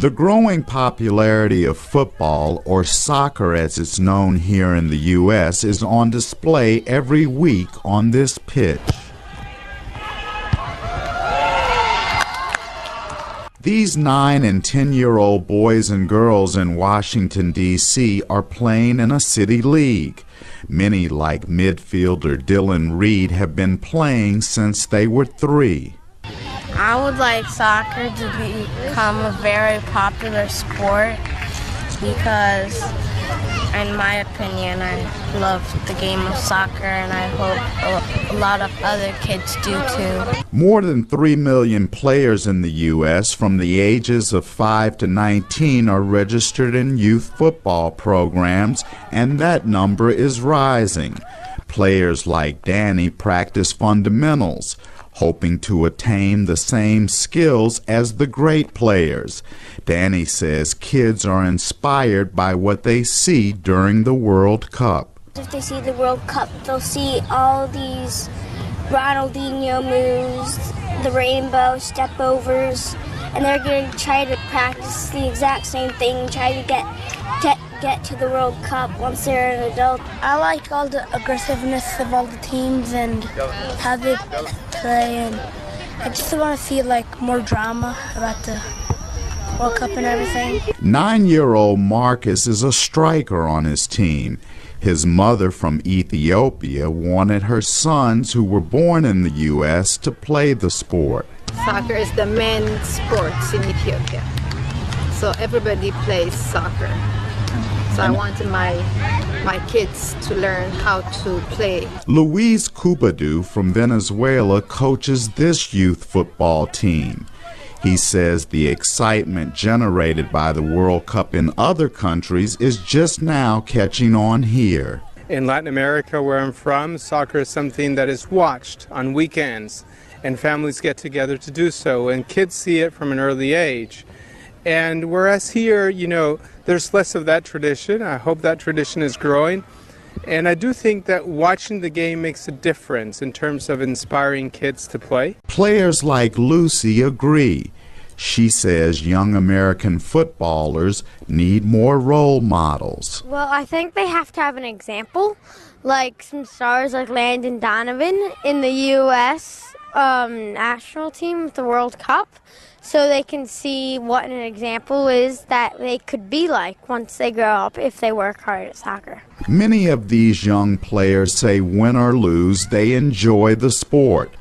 The growing popularity of football, or soccer as it's known here in the U.S., is on display every week on this pitch. These 9- and 10-year-old boys and girls in Washington, D.C. are playing in a city league. Many, like midfielder Dylan Reed, have been playing since they were 3. I would like soccer to become a very popular sport because, in my opinion, I love the game of soccer, and I hope a lot of other kids do too. More than 3 million players in the U.S. from the ages of 5 to 19 are registered in youth football programs, and that number is rising. Players like Danny practice fundamentals, hoping to attain the same skills as the great players. Danny says kids are inspired by what they see during the World Cup. If they see the World Cup, they'll see all these Ronaldinho moves, the rainbow step-overs, and they're going to try to practice the exact same thing, try to get to the World Cup once they're an adult. I like all the aggressiveness of all the teams and how they play, and I just want to see like more drama about the World Cup and everything. 9-year-old Marcus is a striker on his team. His mother from Ethiopia wanted her sons, who were born in the U.S., to play the sport. Soccer is the main sport in Ethiopia, so everybody plays soccer. So I wanted my kids to learn how to play. Luis Cubadu from Venezuela coaches this youth football team. He says the excitement generated by the World Cup in other countries is just now catching on here. In Latin America, where I'm from, soccer is something that is watched on weekends, and families get together to do so, and kids see it from an early age. And whereas here, you know, there's less of that tradition. I hope that tradition is growing. And I do think that watching the game makes a difference in terms of inspiring kids to play. Players like Lucy agree. She says young American footballers need more role models. Well, I think they have to have an example, like some stars like Landon Donovan in the U.S. national team at the World Cup, so they can see what an example is that they could be like once they grow up if they work hard at soccer. Many of these young players say win or lose, they enjoy the sport.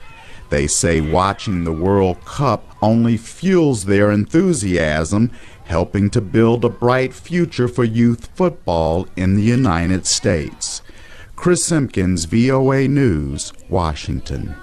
They say watching the World Cup only fuels their enthusiasm, helping to build a bright future for youth football in the United States. Chris Simpkins, VOA News, Washington.